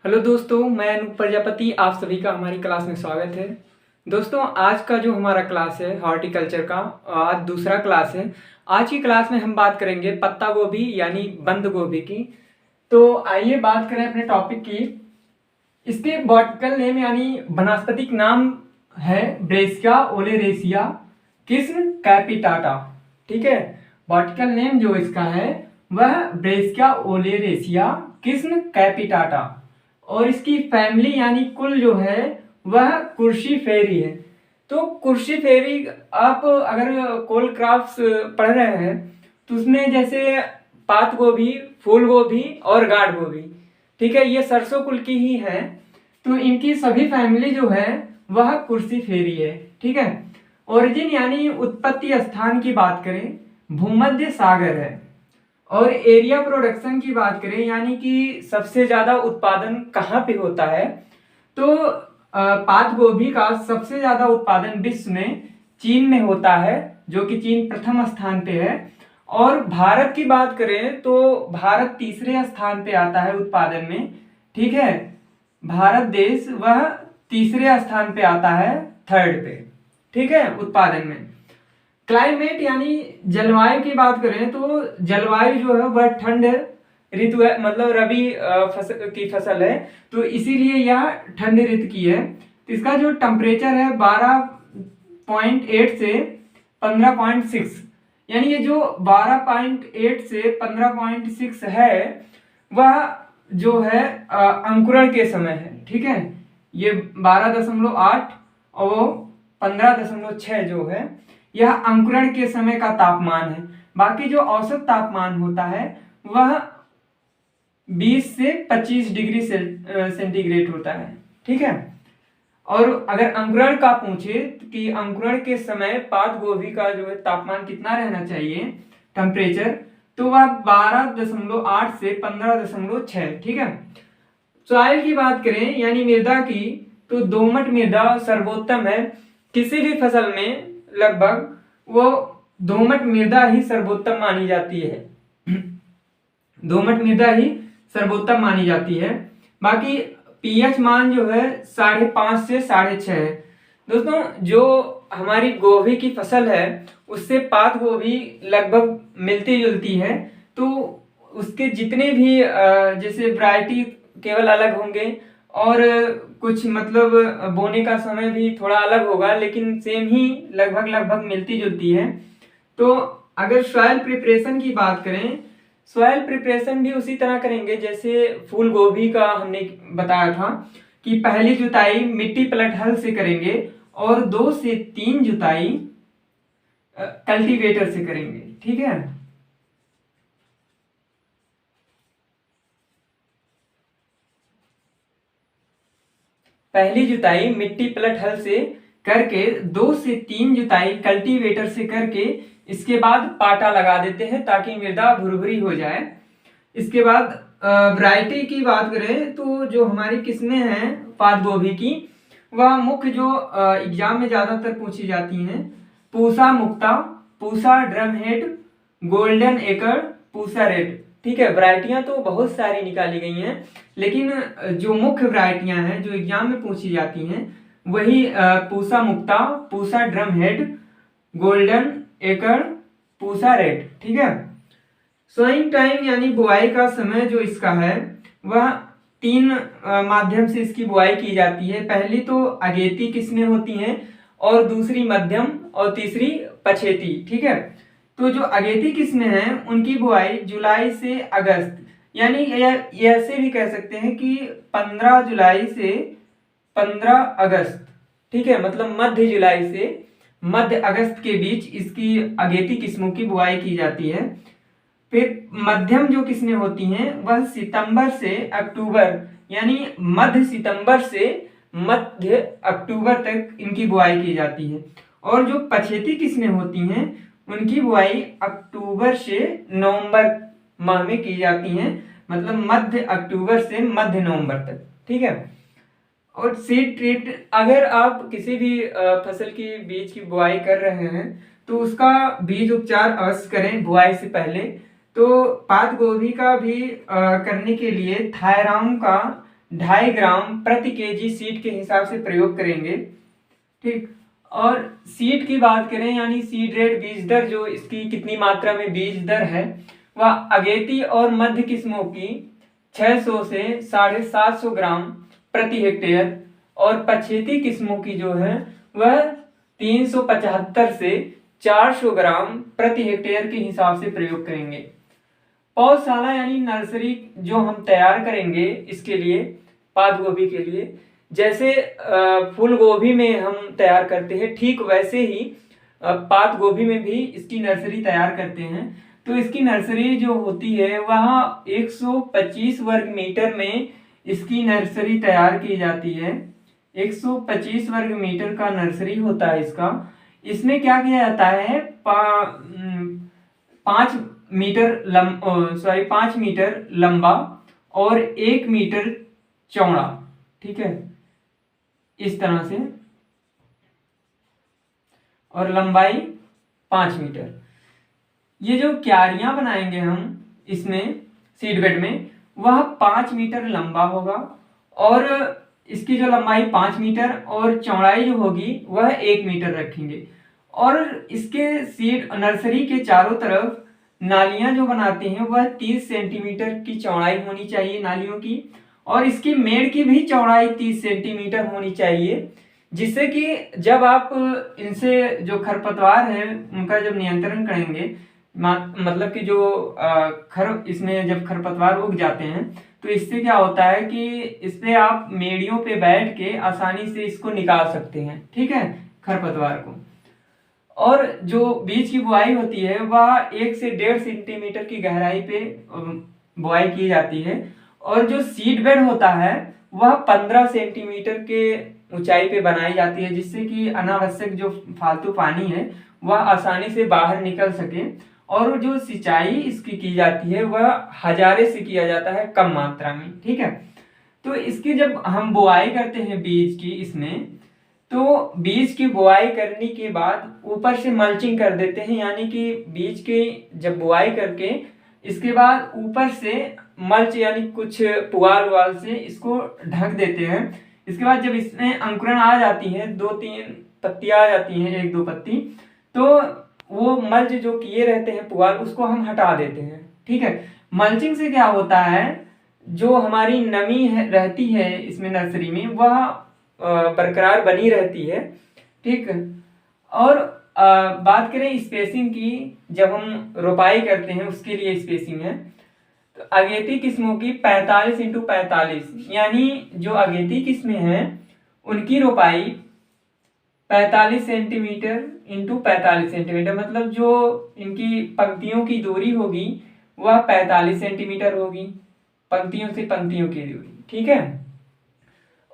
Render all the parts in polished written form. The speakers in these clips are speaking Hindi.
हेलो दोस्तों, मैं अनूप प्रजापति। आप सभी का हमारी क्लास में स्वागत है। दोस्तों, आज का जो हमारा क्लास है हॉर्टिकल्चर का, आज दूसरा क्लास है। आज की क्लास में हम बात करेंगे पत्ता गोभी यानी बंद गोभी की। तो आइए बात करें अपने टॉपिक की। इसके बॉटनिकल नेम यानी वनस्पतिक नाम है ब्रेसिया ओलेरेसिया, किस्म कैपिटाटा। ठीक है, बॉटनिकल नेम जो इसका है वह ब्रेसिया ओलेरेसिया, किस्म कैपिटाटा। और इसकी फैमिली यानी कुल जो है वह कुर्सी फेरी है। तो कुर्सी फेरी, आप अगर कोल क्राफ्ट्स पढ़ रहे हैं तो उसमें जैसे पात गोभी, फूल गोभी और गाढ़ गोभी, ठीक है, ये सरसों कुल की ही है। तो इनकी सभी फैमिली जो है वह कुर्सी फेरी है। ठीक है, ओरिजिन यानी उत्पत्ति स्थान की बात करें भूमध्य सागर है। और एरिया प्रोडक्शन की बात करें यानी कि सबसे ज्यादा उत्पादन कहाँ पे होता है, तो पात गोभी का सबसे ज्यादा उत्पादन विश्व में चीन में होता है, जो कि चीन प्रथम स्थान पे है। और भारत की बात करें तो भारत तीसरे स्थान पे आता है उत्पादन में। ठीक है, भारत देश वह तीसरे स्थान पे आता है, थर्ड पे। ठीक है, उत्पादन में। क्लाइमेट यानी जलवायु की बात करें तो जलवायु जो है वह ठंड ऋतु है, मतलब रबी फसल की फसल है, तो इसीलिए यह ठंड ऋतु की है। तो इसका जो टेम्परेचर है 12.8 से 15.6, यानी ये जो 12.8 से 15.6 है वह जो है अंकुरण के समय है। ठीक है, ये 12.8 और 15.6 जो है यह अंकुरण के समय का तापमान है। बाकी जो औसत तापमान होता है वह 20 से 25 डिग्री सेंटीग्रेड होता है। ठीक है, और अगर अंकुरण का पूछे कि अंकुरण के समय पात गोभी का जो है तापमान कितना रहना चाहिए टेम्परेचर, तो वह 12.8 से 15.6। ठीक है, सॉइल की बात करें यानी मृदा की, तो दोमट मृदा सर्वोत्तम है। किसी भी फसल में लगभग वो दोमट मृदा ही सर्वोत्तम मानी जाती है। दोमट मृदा ही सर्वोत्तम मानी जाती है। बाकी पीएच मान जो है 5.5 से 6.5 है। दोस्तों, जो हमारी गोभी की फसल है उससे पात गोभी लगभग मिलती जुलती है, तो उसके जितने भी जैसे वैरायटी केवल अलग होंगे और कुछ मतलब बोने का समय भी थोड़ा अलग होगा, लेकिन सेम ही लगभग लगभग मिलती जुलती है। तो अगर सॉइल प्रिपरेशन की बात करें, सॉइल प्रिपरेशन भी उसी तरह करेंगे जैसे फूल गोभी का हमने बताया था कि पहली जुताई मिट्टी पलट हल से करेंगे और 2 से 3 जुताई कल्टीवेटर से करेंगे। ठीक है, पहली जुताई मिट्टी पलट हल से करके 2 से 3 जुताई कल्टीवेटर से करके इसके बाद पाटा लगा देते हैं ताकि मृदा भुरभुरी हो जाए। इसके बाद वैरायटी की बात करें तो जो हमारी किस्में हैं पात गोभी की, वह मुख्य जो एग्जाम में ज्यादातर पूछी जाती हैं पूसा मुक्ता, पूसा ड्रम हेड, गोल्डन एकड़, पूसा रेड। ठीक है, वैरायटियां तो बहुत सारी निकाली गई हैं, लेकिन जो मुख्य वैरायटियां हैं जो एग्जाम में पूछी जाती हैं वही पूसा मुक्ता, पूसा ड्रम हेड, गोल्डन एकड़, पूसा रेड। ठीक है, सोइंग टाइम यानी बुआई का समय जो इसका है वह 3 माध्यम से इसकी बुआई की जाती है। पहली तो अगेती किस्में होती हैं और दूसरी मध्यम और तीसरी पछेती। ठीक है, तो जो अगेती किस्में हैं उनकी बुआई जुलाई से अगस्त, यानी ऐसे भी कह सकते हैं कि 15 जुलाई से 15 अगस्त। ठीक है, मतलब मध्य जुलाई से मध्य अगस्त के बीच इसकी अगेती किस्मों की बुआई की जाती है। फिर मध्यम जो किस्में होती हैं वह सितंबर से अक्टूबर, यानी मध्य सितंबर से मध्य अक्टूबर तक इनकी बुआई की जाती है। और जो पछेती किस्में होती हैं उनकी बुआई अक्टूबर से नवंबर माह में की जाती हैं, मतलब मध्य अक्टूबर से मध्य नवंबर तक। ठीक है, और सीड ट्रीट, अगर आप किसी भी फसल की बीज की बुआई कर रहे हैं तो उसका बीज उपचार अवश्य करें बुआई से पहले। तो पात गोभी का भी करने के लिए थायराम का 2.5 ग्राम प्रति केजी सीड के हिसाब से प्रयोग करेंगे। ठीक, और सीड की बात करें यानी सीड रेट बीज दर, जो इसकी कितनी मात्रा में बीज दर है, वह अगेती और मध्य किस्मों की 600 से 750 ग्राम प्रति हेक्टेयर और पछेती किस्मों की जो है वह 375 से 400 ग्राम प्रति हेक्टेयर के हिसाब से प्रयोग करेंगे। पौधशाला यानी नर्सरी जो हम तैयार करेंगे इसके लिए, पात गोभी के लिए, जैसे फूल गोभी में हम तैयार करते हैं, ठीक वैसे ही पात गोभी में भी इसकी नर्सरी तैयार करते हैं। तो इसकी नर्सरी जो होती है वह 125 वर्ग मीटर में इसकी नर्सरी तैयार की जाती है। 125 वर्ग मीटर का नर्सरी होता है इसका। इसमें क्या किया जाता है, 5 मीटर लंबा और 1 मीटर चौड़ा, ठीक है, इस तरह से, और लंबाई 5 मीटर। ये जो क्यारियां बनाएंगे हम इसमें सीडबेड में, वह 5 मीटर लंबा होगा और इसकी जो लंबाई 5 मीटर और चौड़ाई जो होगी वह 1 मीटर रखेंगे। और इसके सीड नर्सरी के चारों तरफ नालियां जो बनाते हैं वह 30 सेंटीमीटर की चौड़ाई होनी चाहिए नालियों की, और इसकी मेड़ की भी चौड़ाई 30 सेंटीमीटर होनी चाहिए, जिससे कि जब आप इनसे जो खरपतवार है उनका जब नियंत्रण करेंगे, मतलब कि जो इसमें जब खरपतवार उग जाते हैं तो इससे क्या होता है कि इससे आप मेड़ियों पे बैठ के आसानी से इसको निकाल सकते हैं, ठीक है, खरपतवार को। और जो बीज की बुआई होती है वह 1 से 1.5 सेंटीमीटर की गहराई पे बुआई की जाती है, और जो सीड बेड होता है वह 15 सेंटीमीटर के ऊंचाई पे बनाई जाती है, जिससे कि अनावश्यक जो फालतू पानी है वह आसानी से बाहर निकल सके। और जो सिंचाई इसकी की जाती है वह हजारे से किया जाता है, कम मात्रा में, ठीक है। तो इसकी जब हम बुआई करते हैं बीज की इसमें, तो बीज की बुआई करने के बाद ऊपर से मल्चिंग कर देते हैं, यानी कि बीज की जब बुआई करके इसके बाद ऊपर से मल्च यानी कुछ पुआल उवाल से इसको ढक देते हैं। इसके बाद जब इसमें अंकुरण आ जाती है, 2-3 पत्तियां आ जाती हैं, 1-2 पत्ती, तो वो मल्च जो किए रहते हैं पुआल, उसको हम हटा देते हैं, ठीक है। मल्चिंग से क्या होता है, जो हमारी नमी रहती है इसमें नर्सरी में वह बरकरार बनी रहती है, ठीक है। और बात करें स्पेसिंग की, जब हम रोपाई करते हैं उसके लिए स्पेसिंग है, तो अगेती किस्मों की 45 × 45, यानी जो अगेती किस्में हैं उनकी रोपाई 45 सेंटीमीटर × 45 सेंटीमीटर, मतलब जो इनकी पंक्तियों की दूरी होगी वह 45 सेंटीमीटर होगी, पंक्तियों से पंक्तियों की दूरी, ठीक है।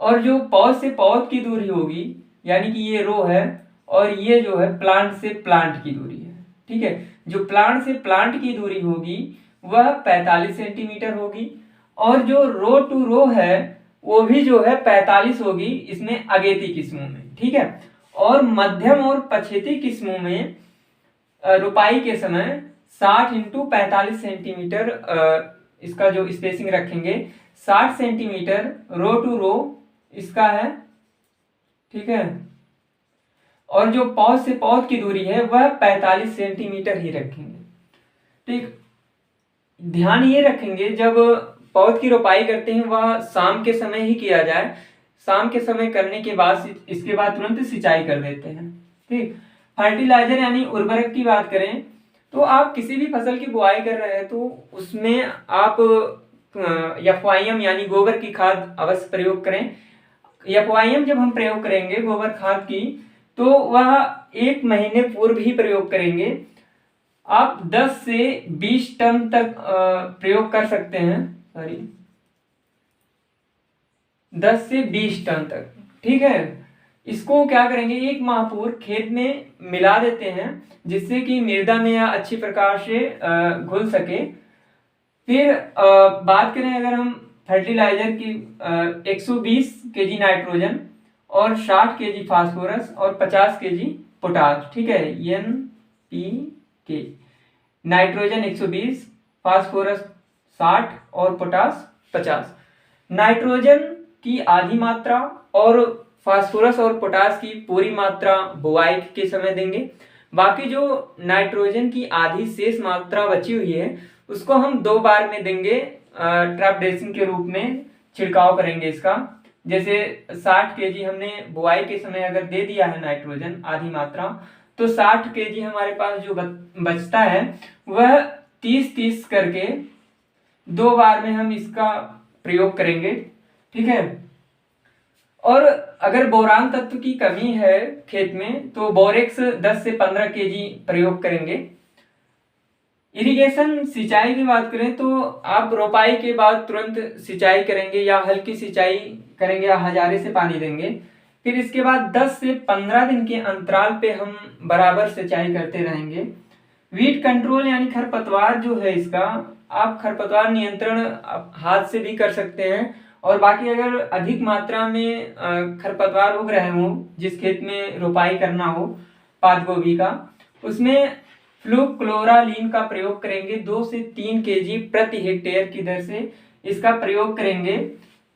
और जो पौध से पौध की दूरी होगी, यानी कि ये रो है और ये जो है प्लांट से प्लांट की दूरी है, ठीक है। जो प्लांट से प्लांट की दूरी होगी वह 45 सेंटीमीटर होगी, और जो रो टू रो है वो भी जो है 45 होगी इसमें अगेती किस्मों में, ठीक है। और मध्यम और पछेती किस्मों में रोपाई के समय 60 × 45 सेंटीमीटर इसका जो स्पेसिंग रखेंगे, 60 सेंटीमीटर रो टू रो इसका है, ठीक है। और जो पौध से पौध की दूरी है वह 45 सेंटीमीटर ही रखेंगे, ठीक। ध्यान ये रखेंगे जब पौध की रोपाई करते हैं वह शाम के समय ही किया जाए, शाम के समय करने के बाद इसके बाद तुरंत सिंचाई कर देते हैं, ठीक। फर्टिलाइजर यानी उर्वरक की बात करें तो आप किसी भी फसल की बुआई कर रहे हैं तो उसमें आप FYM यानी गोबर की खाद अवश्य प्रयोग करें। FYM जब हम प्रयोग करेंगे गोबर खाद की, तो वह 1 महीने पूर्व ही प्रयोग करेंगे। आप 10 से 20 टन तक प्रयोग कर सकते हैं, 10 से 20 टन तक, ठीक है। इसको क्या करेंगे, 1 माह पूर्व खेत में मिला देते हैं, जिससे कि मृदा में यह अच्छी प्रकार से घुल सके। फिर बात करें अगर हम फर्टिलाइजर की, 120 kg नाइट्रोजन और 60 kg फास्फोरस और 50 kg पोटाश, ठीक है, NPK। नाइट्रोजन 120, फास्फोरस 60 और पोटाश 50। नाइट्रोजन की आधी मात्रा और फास्फोरस और पोटास की पूरी मात्रा बुआई के समय देंगे। बाकी जो नाइट्रोजन की आधी शेष मात्रा बची हुई है उसको हम 2 बार में देंगे, ट्रैप ड्रेसिंग के रूप में छिड़काव करेंगे इसका। जैसे 60 केजी हमने बुआई के समय अगर दे दिया है नाइट्रोजन आधी मात्रा, तो 60 केजी हमारे पास जो बचता है वह 30-30 करके 2 बार में हम इसका प्रयोग करेंगे। ठीक है। और अगर बोरान तत्व की कमी है खेत में तो बोरेक्स 10 से 15 केजी प्रयोग करेंगे। इरिगेशन सिंचाई की बात करें तो आप रोपाई के बाद तुरंत सिंचाई करेंगे या हल्की सिंचाई करेंगे या हजारे से पानी देंगे। फिर इसके बाद 10 से 15 दिन के अंतराल पे हम बराबर सिंचाई करते रहेंगे। वीड कंट्रोल यानी खरपतवार जो है इसका, आप खरपतवार नियंत्रण हाथ से भी कर सकते हैं। और बाकी अगर अधिक मात्रा में खरपतवार उग रहे हों जिस खेत में रोपाई करना हो पात गोभी का, उसमें फ्लूक्लोरालीन का प्रयोग करेंगे। 2 से 3 केजी प्रति हेक्टेयर की दर से इसका प्रयोग करेंगे।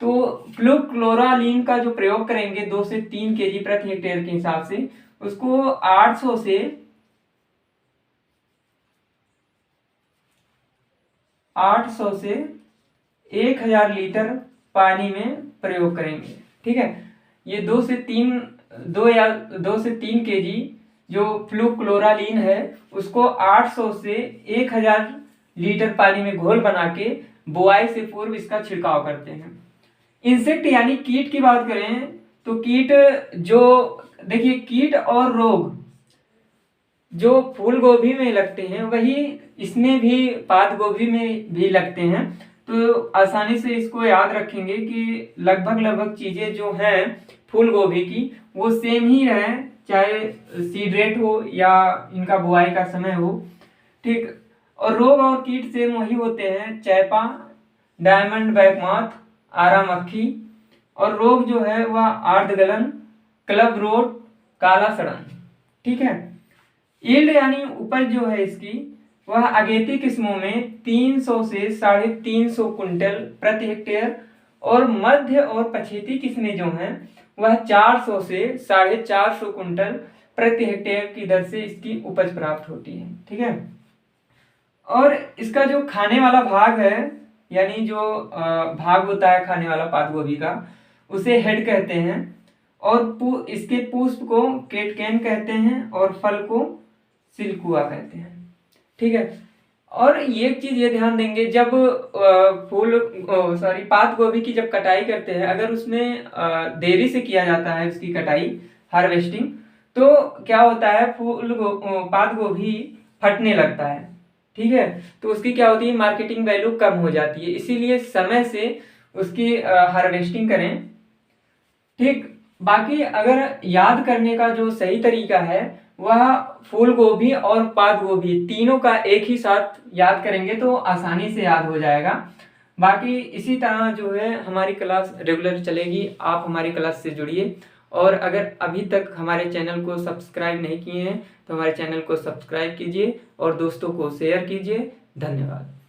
तो फ्लूक्लोरालीन का जो प्रयोग करेंगे 2 से 3 केजी प्रति हेक्टेयर के हिसाब से, उसको 800 से 1000 लीटर पानी में प्रयोग करेंगे। ठीक है। ये 2 से 3 केजी जो फ्लूक्लोरालीन है उसको 800 से 1000 लीटर पानी में घोल बना के बुआई से पूर्व इसका छिड़काव करते हैं। इंसेक्ट यानी कीट की बात करें तो कीट जो देखिए, कीट और रोग जो फूल गोभी में लगते हैं वही इसमें भी, पात गोभी में भी लगते हैं। तो आसानी से इसको याद रखेंगे कि लगभग चीजें जो हैं फूल गोभी की वो सेम ही रहें, चाहे सीड रेट हो या इनका बुआई का समय हो। ठीक। और रोग और कीट सेम वही होते हैं, चैपा, डायमंड बैकमॉथ, आरा मक्खी। और रोग जो है वह आर्द्रगलन, क्लब रोट, काला सड़न। ठीक है। यील्ड यानी उपज जो है इसकी, वह अगेती किस्मों में 300 से 350 कुंटल प्रति हेक्टेयर और मध्य और पछेती किस्में जो हैं वह 400 से 450 कुंटल प्रति हेक्टेयर की दर से इसकी उपज प्राप्त होती है। ठीक है। और इसका जो खाने वाला भाग है, यानी जो भाग होता है खाने वाला पात गोभी का, उसे हेड कहते हैं। और इसके पुष्प को केटकैन कहते हैं और फल को सिल्कुआ कहते हैं। ठीक है। और ये एक चीज ये ध्यान देंगे, जब पात गोभी की जब कटाई करते हैं, अगर उसमें देरी से किया जाता है उसकी कटाई, हार्वेस्टिंग, तो क्या होता है, पात गोभी फटने लगता है। ठीक है। तो उसकी क्या होती है, मार्केटिंग वैल्यू कम हो जाती है। इसीलिए समय से उसकी हार्वेस्टिंग करें। ठीक। बाकी अगर याद करने का जो सही तरीका है वह फूल गोभी और पात गोभी तीनों का एक ही साथ याद करेंगे तो आसानी से याद हो जाएगा। बाकी इसी तरह जो है हमारी क्लास रेगुलर चलेगी, आप हमारी क्लास से जुड़िए। और अगर अभी तक हमारे चैनल को सब्सक्राइब नहीं किए हैं तो हमारे चैनल को सब्सक्राइब कीजिए और दोस्तों को शेयर कीजिए। धन्यवाद।